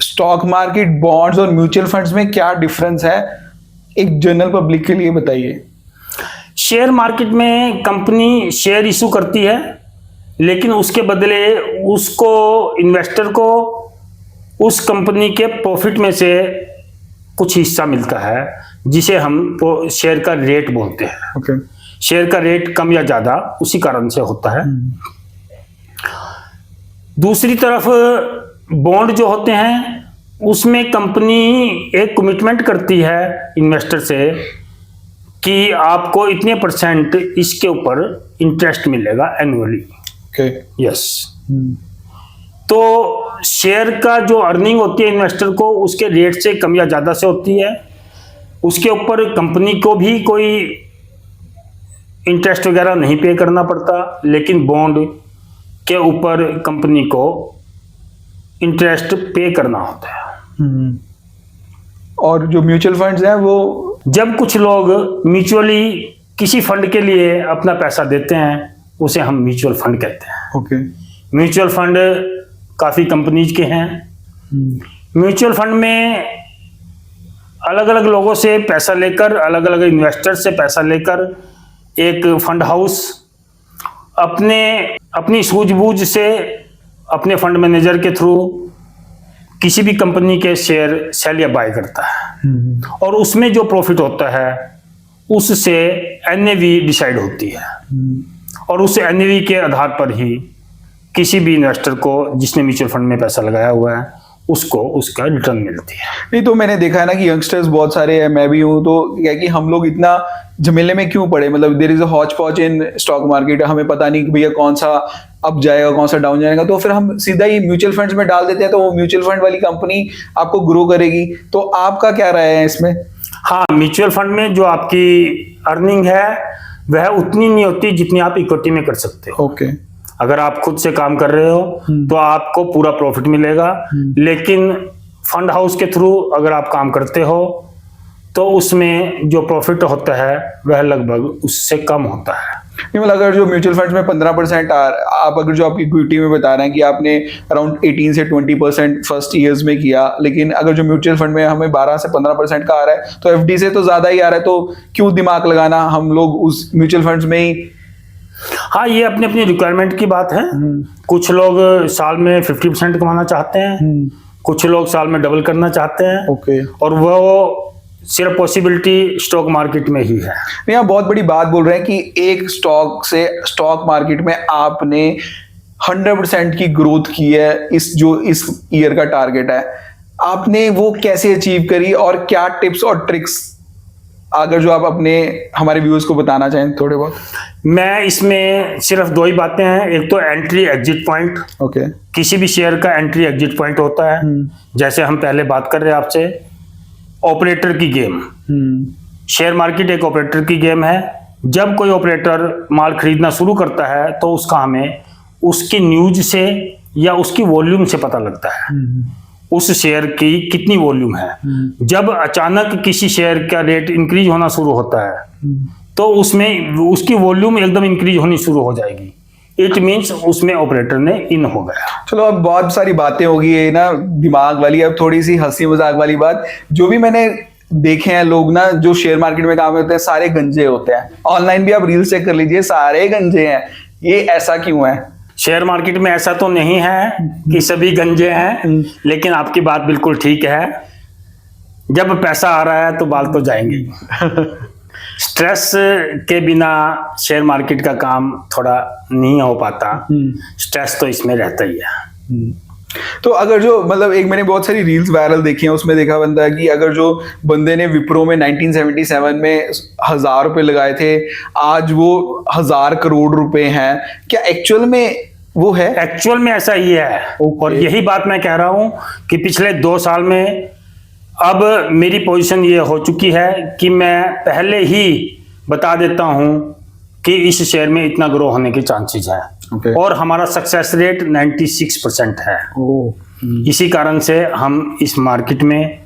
Speaker 2: स्टॉक मार्केट, बॉन्ड्स और म्यूचुअल फंड्स में क्या डिफरेंस है, एक जनरल पब्लिक के लिए बताइए।
Speaker 1: शेयर मार्केट में कंपनी शेयर इशू करती है, लेकिन उसके बदले उसको, इन्वेस्टर को उस कंपनी के प्रॉफिट में से कुछ हिस्सा मिलता है, जिसे हम शेयर का रेट बोलते हैं।
Speaker 2: ओके।
Speaker 1: शेयर का रेट कम या ज्यादा उसी कारण से होता है। दूसरी तरफ बॉन्ड जो होते हैं उसमें कंपनी एक कमिटमेंट करती है इन्वेस्टर से कि आपको इतने % इसके ऊपर इंटरेस्ट मिलेगा एनुअली।
Speaker 2: ओके।
Speaker 1: यस। तो शेयर का जो अर्निंग होती है इन्वेस्टर को उसके रेट से कम या ज्यादा से होती है, उसके ऊपर कंपनी को भी कोई इंटरेस्ट वगैरह नहीं पे करना पड़ता, लेकिन बॉन्ड के ऊपर कंपनी को इंटरेस्ट पे करना होता है।
Speaker 2: और जो म्यूचुअल फंड्स हैं वो,
Speaker 1: जब कुछ लोग म्यूचुअली किसी फंड के लिए अपना पैसा देते हैं उसे हम म्यूचुअल फंड कहते हैं।
Speaker 2: ओके।
Speaker 1: म्यूचुअल फंड काफ़ी कंपनीज के हैं। म्यूचुअल फंड में अलग अलग लोगों से पैसा लेकर, अलग अलग इन्वेस्टर से पैसा लेकर एक फंड हाउस अपनी सूझबूझ से अपने फंड मैनेजर के थ्रू किसी भी कंपनी के शेयर सेल या बाय करता है और उसमें जो प्रॉफिट होता है उससे एनएवी डिसाइड होती है और उस एनएवी के आधार पर ही किसी भी इन्वेस्टर को जिसने म्यूचुअल फंड में पैसा लगाया हुआ है उसको उसका रिटर्न मिलती है।
Speaker 2: नहीं, तो मैंने देखा है ना कि यंगस्टर्स बहुत सारे हैं, मैं भी हूँ, तो क्या कि हम लोग इतना झमेले में क्यों पड़े, मतलब देयर इज अ हॉच पॉच इन स्टॉक मार्केट, हमें पता नहीं कि भैया कौन सा अप जाएगा कौन सा डाउन जाएगा, तो फिर हम सीधा ही म्यूचुअल फंड्स में डाल देते हैं, तो वो म्यूचुअल फंड वाली कंपनी आपको ग्रो करेगी। तो आपका क्या राय है इसमें?
Speaker 1: हाँ, म्यूचुअल फंड में जो आपकी अर्निंग है वह उतनी नहीं होती जितनी आप इक्विटी में कर सकते हो।
Speaker 2: ओके।
Speaker 1: अगर आप खुद से काम कर रहे हो तो आपको पूरा प्रॉफिट मिलेगा, लेकिन फंड हाउस के थ्रू अगर आप काम करते हो तो उसमें जो प्रॉफिट होता है वह लगभग उससे कम होता है।
Speaker 2: नहीं, मतलब अगर जो म्यूचुअल फंड्स में 15% आप अगर जो आपकी इक्विटी में बता रहे हैं कि आपने अराउंड 18 से 20% फर्स्ट ईयर्स में किया, लेकिन अगर जो म्यूचुअल फंड में हमें 12 से 15% का आ रहा है तो एफडी से तो ज्यादा ही आ रहा है, तो क्यों दिमाग लगाना, हम लोग उस म्यूचुअल फंड्स में ही।
Speaker 1: हाँ, ये अपनी अपनी रिक्वायरमेंट की बात है। कुछ लोग साल में 50% कमाना चाहते हैं, कुछ लोग साल में डबल करना चाहते हैं।
Speaker 2: ओके।
Speaker 1: और वो सिर्फ पॉसिबिलिटी स्टॉक मार्केट में ही है।
Speaker 2: नहीं, आप बहुत बड़ी बात बोल रहे हैं कि एक स्टॉक से स्टॉक मार्केट में आपने 100% की ग्रोथ की है। इस ईयर का टारगेट है, आपने वो कैसे अचीव करी और क्या टिप्स और ट्रिक्स अगर जो आप अपने हमारे व्यूअर्स को बताना चाहें थोड़े बहुत।
Speaker 1: मैं इसमें सिर्फ 2 ही बातें हैं। एक तो एंट्री एग्जिट पॉइंट।
Speaker 2: ओके।
Speaker 1: किसी भी शेयर का एंट्री एग्जिट पॉइंट होता है। जैसे हम पहले बात कर रहे हैं आपसे, ऑपरेटर की गेम। शेयर मार्केट एक ऑपरेटर की गेम है। जब कोई ऑपरेटर माल खरीदना शुरू करता है तो उसका हमें उसकी न्यूज से या उसकी वॉल्यूम से पता लगता है उस शेयर की कितनी वॉल्यूम है। जब अचानक किसी शेयर का रेट इंक्रीज होना शुरू होता है तो उसमें उसकी वॉल्यूम एकदम इंक्रीज होनी शुरू हो जाएगी। इट मीन्स उसमें ऑपरेटर ने इन हो गया।
Speaker 2: चलो, अब बहुत सारी बातें होगी है ना दिमाग वाली, अब थोड़ी सी हंसी मजाक वाली बात। जो भी मैंने देखे हैं लोग ना जो शेयर मार्केट में काम करते हैं सारे गंजे होते हैं। ऑनलाइन भी आप रील्स चेक कर लीजिए, सारे गंजे हैं। ये ऐसा क्यों है?
Speaker 1: शेयर मार्केट में ऐसा तो नहीं है कि सभी गंजे हैं, लेकिन आपकी बात बिल्कुल ठीक है। जब पैसा आ रहा है तो बाल तो जाएंगे। स्ट्रेस के बिना शेयर मार्केट का काम थोड़ा नहीं हो पाता। स्ट्रेस तो इसमें रहता ही है।
Speaker 2: तो अगर जो मतलब एक मैंने बहुत सारी रील्स वायरल देखी हैं, उसमें देखा बंदा है कि अगर जो बंदे ने विप्रो में 1977 में 1000 रुपए लगाए थे, आज वो 1000 करोड़ रुपए हैं। क्या एक्चुअल में वो है?
Speaker 1: एक्चुअल में ऐसा ही है। और यही बात मैं कह रहा हूं कि पिछले 2 साल में अब मेरी पोजीशन ये हो चुकी है कि मैं पहले ही बता देता हूं कि इस शेयर में इतना ग्रो होने के चांसेस हैं। और हमारा सक्सेस रेट 96% है। इसी कारण से हम इस मार्केट में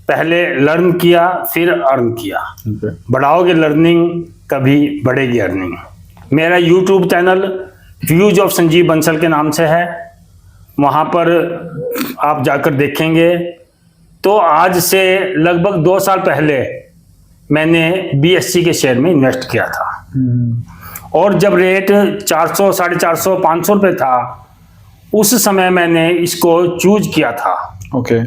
Speaker 1: पहले लर्न किया फिर अर्न किया। बढ़ाओगे लर्निंग कभी बढ़ेगी अर्निंग। मेरा YouTube channel views of Sanjeev Bansal के नाम से है। वहाँ पर आप जाकर देखेंगे तो आज से लगभग 2 साल पहले मैंने BSE के शेयर में इन्वेस्ट किया था। और जब रेट 400, 450, 500 रुपये था उस समय मैंने इसको चूज किया था।
Speaker 2: ओके।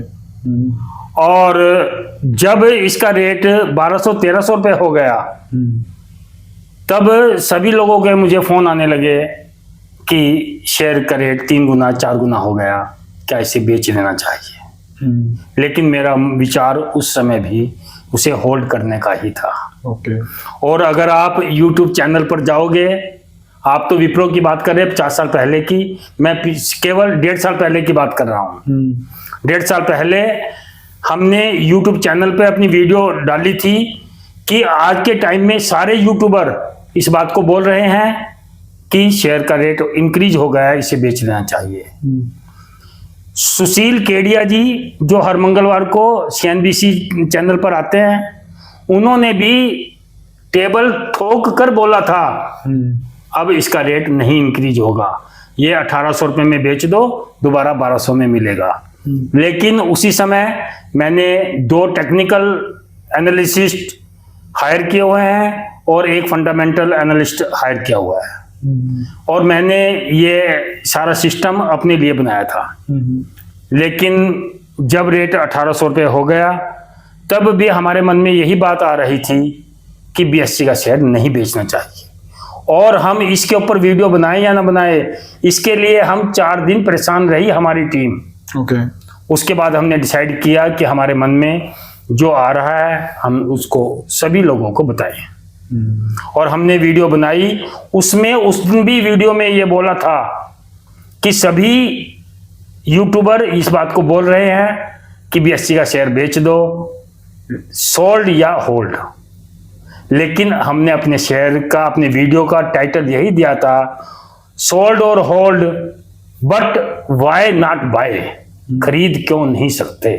Speaker 1: और जब इसका रेट 1200, 1300 रुपये हो गया तब सभी लोगों के मुझे फोन आने लगे कि शेयर का रेट 3 गुना 4 गुना हो गया, क्या इसे बेच लेना चाहिए। लेकिन मेरा विचार उस समय भी उसे होल्ड करने का ही था।
Speaker 2: ओके। और
Speaker 1: अगर आप YouTube चैनल पर जाओगे, आप तो विप्रो की बात कर रहे हैं 50 साल पहले की, मैं केवल 1.5 साल पहले की बात कर रहा हूँ। 1.5 साल पहले हमने YouTube चैनल पे अपनी वीडियो डाली थी कि आज के टाइम में सारे यूट्यूबर इस बात को बोल रहे हैं कि शेयर का रेट इंक्रीज हो गया है, इसे बेच लेना चाहिए। सुशील केडिया जी जो हर मंगलवार को CNBC चैनल पर आते हैं, उन्होंने भी टेबल ठोक कर बोला था अब इसका रेट नहीं इंक्रीज होगा, ये 1800 रुपये में बेच दो, दोबारा 1200 में मिलेगा। लेकिन उसी समय मैंने 2 टेक्निकल एनालिसिस्ट हायर किए हुए हैं और एक फंडामेंटल एनालिस्ट हायर किया हुआ है। और मैंने ये सारा सिस्टम अपने लिए बनाया था। लेकिन जब रेट 1800 रुपये हो गया तब भी हमारे मन में यही बात आ रही थी कि BSE का शेयर नहीं बेचना चाहिए। और हम इसके ऊपर वीडियो बनाए या ना बनाए, इसके लिए हम 4 दिन परेशान रही हमारी टीम।
Speaker 2: ओके।
Speaker 1: उसके बाद हमने डिसाइड किया कि हमारे मन में जो आ रहा है हम उसको सभी लोगों को बताएं। और हमने वीडियो बनाई। उसमें उस दिन भी वीडियो में ये बोला था कि सभी यूट्यूबर इस बात को बोल रहे हैं कि BSE का शेयर बेच दो, सोल्ड या होल्ड। लेकिन हमने अपने शेयर का, अपने वीडियो का टाइटल यही दिया था, सोल्ड और hold but why not buy, खरीद क्यों नहीं सकते।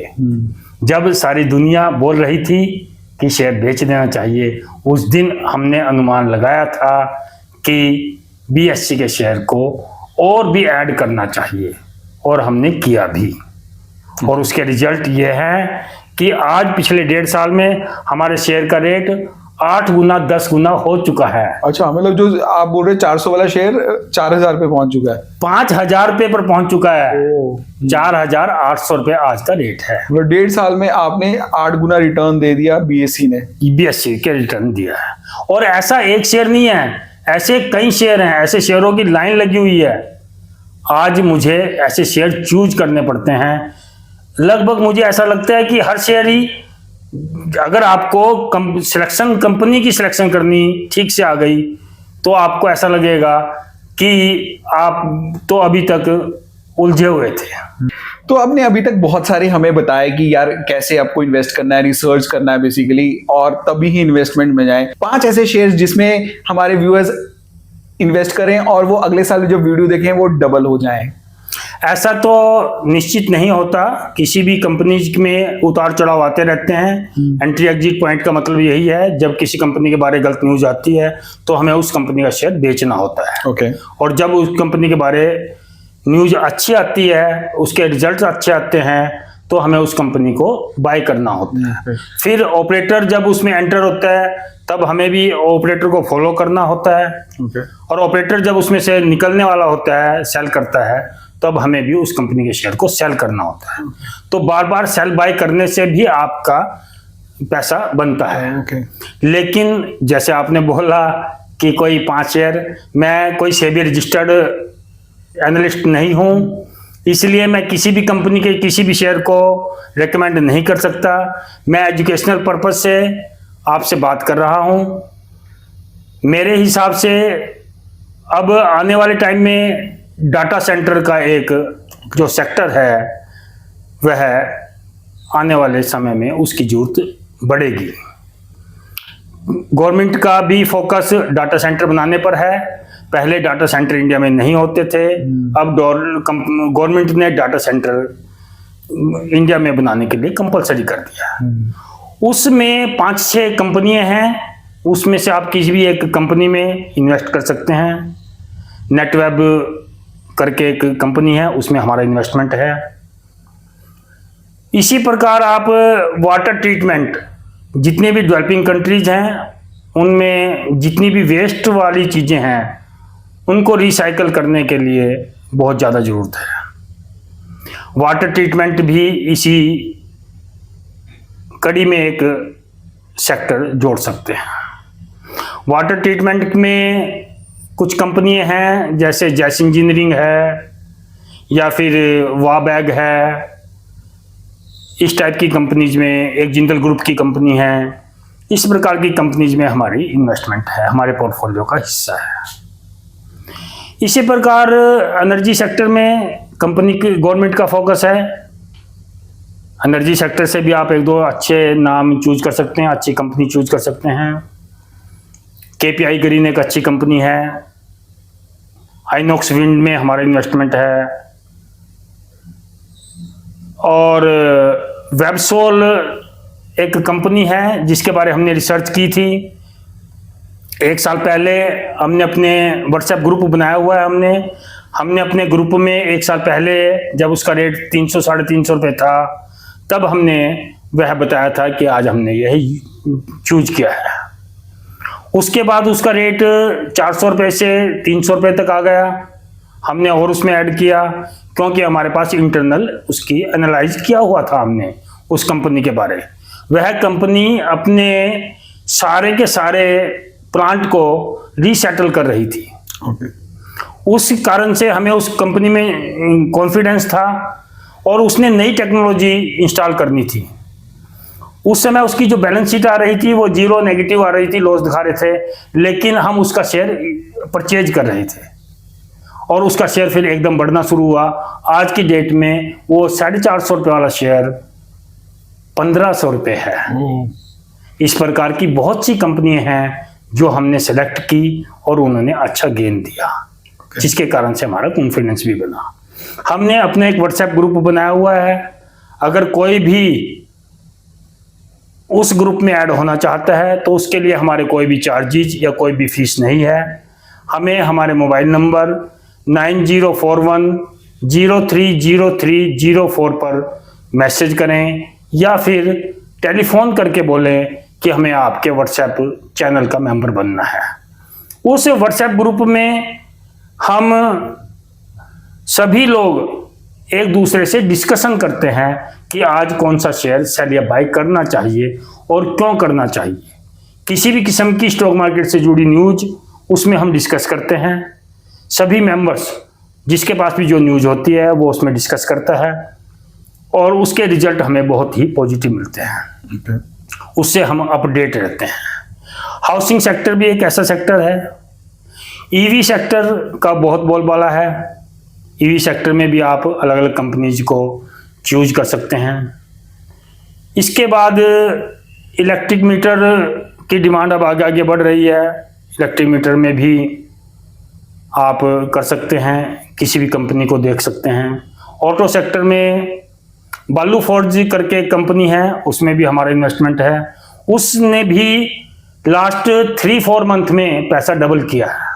Speaker 1: जब सारी दुनिया बोल रही थी कि शेयर बेच देना चाहिए, उस दिन हमने अनुमान लगाया था कि BSE के शेयर को और भी ऐड करना चाहिए, और हमने किया भी। और उसके रिजल्ट ये है कि आज पिछले 1.5 साल में हमारे शेयर का रेट 8 गुना 10 गुना हो चुका है।
Speaker 2: अच्छा, मतलब जो आप बोल रहे 400 वाला शेयर 4000 पे पहुंच चुका है,
Speaker 1: 5000 रुपये पर पहुंच चुका है। 4800 रुपये आज का रेट है।
Speaker 2: मतलब 1.5 साल में आपने 8 गुना रिटर्न दे दिया BSE ने।
Speaker 1: BSE के रिटर्न दिया है। और ऐसा एक शेयर नहीं है, ऐसे कई शेयर हैं, ऐसे शेयरों की लाइन लगी हुई है। आज मुझे ऐसे शेयर चूज करने पड़ते हैं। लगभग मुझे ऐसा लगता है कि हर शेयर ही, अगर आपको सिलेक्शन, कंपनी की सिलेक्शन करनी ठीक से आ गई, तो आपको ऐसा लगेगा कि आप तो अभी तक उलझे हुए थे।
Speaker 2: तो आपने अभी तक बहुत सारे हमें बताया कि यार कैसे आपको इन्वेस्ट करना है, रिसर्च करना है बेसिकली, और तभी ही इन्वेस्टमेंट में जाएं। 5 ऐसे शेयर्स जिसमें हमारे व्यूअर्स इन्वेस्ट करें और वो अगले साल जो वीडियो देखें वो डबल हो जाएं।
Speaker 1: ऐसा तो निश्चित नहीं होता, किसी भी कंपनी में उतार चढ़ाव आते रहते हैं। एंट्री एग्जिट पॉइंट का मतलब यही है, जब किसी कंपनी के बारे में गलत न्यूज आती है तो हमें उस कंपनी का शेयर बेचना होता है।
Speaker 2: ओके।
Speaker 1: और जब उस कंपनी के बारे न्यूज अच्छी आती है, उसके रिजल्ट अच्छे आते हैं, तो हमें उस कंपनी को बाय करना होता है। फिर ऑपरेटर जब उसमें एंटर होता है, तब हमें भी ऑपरेटर को फॉलो करना होता है। और ऑपरेटर जब उसमें से निकलने वाला होता है, सेल करता है, तब हमें भी उस कंपनी के शेयर को सेल करना होता है। तो बार बार सेल बाय करने से भी आपका पैसा बनता है। लेकिन जैसे आपने बोला कि कोई 5 शेयर, मैं कोई सेबी रजिस्टर्ड एनालिस्ट नहीं हूं, इसलिए मैं किसी भी कंपनी के किसी भी शेयर को रेकमेंड नहीं कर सकता। मैं एजुकेशनल पर्पज से आपसे बात कर रहा हूं। मेरे हिसाब से अब आने वाले टाइम में डाटा सेंटर का एक जो सेक्टर है, वह आने वाले समय में उसकी जरूरत बढ़ेगी। गवर्नमेंट का भी फोकस डाटा सेंटर बनाने पर है। पहले डाटा सेंटर इंडिया में नहीं होते थे, अब गवर्नमेंट ने डाटा सेंटर इंडिया में बनाने के लिए कंपलसरी कर दिया। उसमें 5-6 कंपनियां हैं, उसमें से आप किसी भी एक कंपनी में इन्वेस्ट कर सकते हैं। नेटवेब करके एक कंपनी है, उसमें हमारा इन्वेस्टमेंट है। इसी प्रकार आप वाटर ट्रीटमेंट, जितने भी डेवलपिंग कंट्रीज हैं उनमें जितनी भी वेस्ट वाली चीज़ें हैं उनको रिसाइकल करने के लिए बहुत ज़्यादा ज़रूरत है। वाटर ट्रीटमेंट भी इसी कड़ी में एक सेक्टर जोड़ सकते हैं। वाटर ट्रीटमेंट में कुछ कंपनियां हैं, जैसे जैस इंजीनियरिंग है या फिर वाबैग है। इस टाइप की कंपनीज में एक जिंदल ग्रुप की कंपनी है। इस प्रकार की कंपनीज में हमारी इन्वेस्टमेंट है, हमारे पोर्टफोलियो का हिस्सा है। इसी प्रकार एनर्जी सेक्टर में कंपनी की गवर्नमेंट का फोकस है। एनर्जी सेक्टर से भी आप 1-2 अच्छे नाम चूज कर सकते हैं, अच्छी कंपनी चूज कर सकते हैं। KPI ग्रीन एक अच्छी कंपनी है। आइनॉक्स विंड में हमारा इन्वेस्टमेंट है। और वेबसोल एक कंपनी है जिसके बारे हमने रिसर्च की थी। 1 साल पहले हमने अपने व्हाट्सएप ग्रुप बनाया हुआ है। हमने अपने ग्रुप में 1 साल पहले, जब उसका रेट 300-350 रुपये था, तब हमने वह बताया था कि आज हमने यही चूज किया है। उसके बाद उसका रेट 400 रुपये से 300 रुपये तक आ गया। हमने और उसमें ऐड किया, क्योंकि हमारे पास इंटरनल उसकी एनालाइज किया हुआ था हमने उस कंपनी के बारे। वह कंपनी अपने सारे के सारे प्लांट को रीसेटल कर रही थी। उस कारण से हमें उस कंपनी में कॉन्फिडेंस था, और उसने नई टेक्नोलॉजी इंस्टॉल करनी थी। उस समय उसकी जो बैलेंस शीट आ रही थी वो 0 नेगेटिव आ रही थी, लॉस दिखा रहे थे, लेकिन हम उसका शेयर परचेज कर रहे थे और उसका शेयर फिर एकदम बढ़ना शुरू हुआ। आज की डेट में वो 450 रुपये वाला शेयर 1500 रुपये है। इस प्रकार की बहुत सी कंपनियां हैं जो हमने सेलेक्ट की और उन्होंने अच्छा गेन दिया, जिसके कारण से हमारा कॉन्फिडेंस भी बना। हमने अपने एक व्हाट्सएप ग्रुप बनाया हुआ है। अगर कोई भी उस ग्रुप में ऐड होना चाहता है तो उसके लिए हमारे कोई भी चार्जेज या कोई भी फीस नहीं है। हमें हमारे मोबाइल नंबर 9041030304 पर मैसेज करें या फिर टेलीफोन करके बोलें कि हमें आपके व्हाट्सएप चैनल का मेंबर बनना है। उस व्हाट्सएप ग्रुप में हम सभी लोग एक दूसरे से डिस्कशन करते हैं कि आज कौन सा शेयर सेल या बाय करना चाहिए और क्यों करना चाहिए। किसी भी किस्म की स्टॉक मार्केट से जुड़ी न्यूज उसमें हम डिस्कस करते हैं। सभी मेंबर्स जिसके पास भी जो न्यूज होती है वो उसमें डिस्कस करता है और उसके रिजल्ट हमें बहुत ही पॉजिटिव मिलते हैं। उससे हम अपडेट रहते हैं। हाउसिंग सेक्टर भी एक ऐसा सेक्टर है। ईवी सेक्टर का बहुत बोलबाला है। ईवी सेक्टर में भी आप अलग अलग कंपनीज को चूज कर सकते हैं। इसके बाद इलेक्ट्रिक मीटर की डिमांड अब आगे आगे बढ़ रही है। इलेक्ट्रिक मीटर में भी आप कर सकते हैं, किसी भी कंपनी को देख सकते हैं। ऑटो सेक्टर में बालू फोर्ज करके एक कंपनी है, उसमें भी हमारा इन्वेस्टमेंट है। उसने भी लास्ट 3-4 मंथ में पैसा डबल किया है।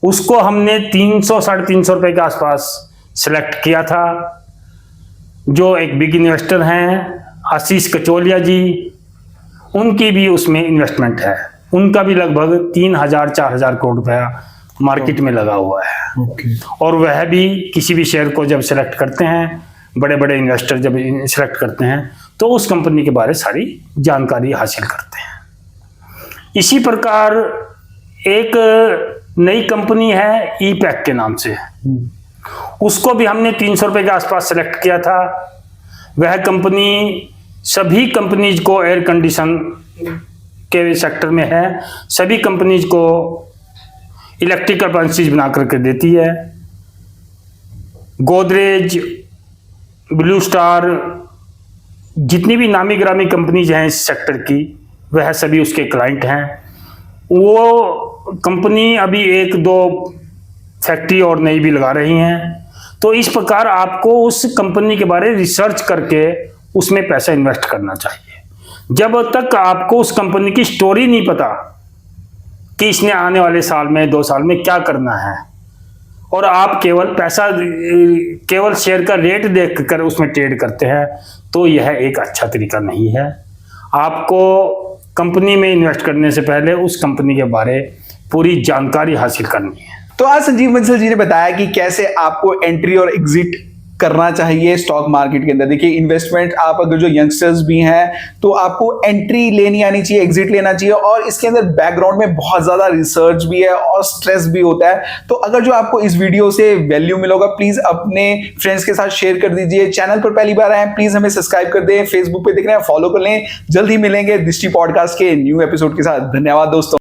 Speaker 1: उसको हमने 300-350 रुपए के आसपास सिलेक्ट किया था। जो एक बिग इन्वेस्टर हैं आशीष कचोलिया जी, उनकी भी उसमें इन्वेस्टमेंट है। उनका भी लगभग 3000-4000 करोड़ रुपया मार्केट में लगा हुआ है। और वह भी किसी भी शेयर को जब सिलेक्ट करते हैं, बड़े बड़े इन्वेस्टर जब सिलेक्ट करते हैं तो उस कंपनी के बारे सारी जानकारी हासिल करते हैं। इसी प्रकार एक नई कंपनी है ई-पैक के नाम से, उसको भी हमने 300 रुपए के आसपास सेलेक्ट किया था। वह कंपनी सभी कंपनीज को एयर कंडीशन के सेक्टर में है, सभी कंपनीज को इलेक्ट्रिकल अप्लायंसेज बना करके देती है। गोदरेज, ब्लू स्टार, जितनी भी नामी ग्रामी कंपनीज हैं इस सेक्टर की, वह सभी उसके क्लाइंट हैं। वो कंपनी अभी 1-2 फैक्ट्री और नई भी लगा रही हैं। तो इस प्रकार आपको उस कंपनी के बारे में रिसर्च करके उसमें पैसा इन्वेस्ट करना चाहिए। जब तक आपको उस कंपनी की स्टोरी नहीं पता कि इसने आने वाले साल में 2 साल में क्या करना है, और आप केवल शेयर का रेट देख कर उसमें ट्रेड करते हैं, तो यह एक अच्छा तरीका नहीं है। आपको कंपनी में इन्वेस्ट करने से पहले उस कंपनी के बारे पूरी जानकारी हासिल करनी है।
Speaker 2: तो आज संजीव बंसल जी ने बताया कि कैसे आपको एंट्री और एग्जिट करना चाहिए स्टॉक मार्केट के अंदर। देखिए, इन्वेस्टमेंट आप अगर जो यंगस्टर्स भी हैं तो आपको एंट्री लेनी आनी चाहिए, एग्जिट लेना चाहिए, और इसके अंदर बैकग्राउंड में बहुत ज्यादा रिसर्च भी है और स्ट्रेस भी होता है। तो अगर जो आपको इस वीडियो से वैल्यू मिलेगा, प्लीज अपने फ्रेंड्स के साथ शेयर कर दीजिए। चैनल पर पहली बार आए प्लीज हमें सब्सक्राइब कर दें। फेसबुक पे देख रहे हैं फॉलो कर लें। जल्द ही मिलेंगे दृष्टि पॉडकास्ट के न्यू एपिसोड के साथ। धन्यवाद दोस्तों।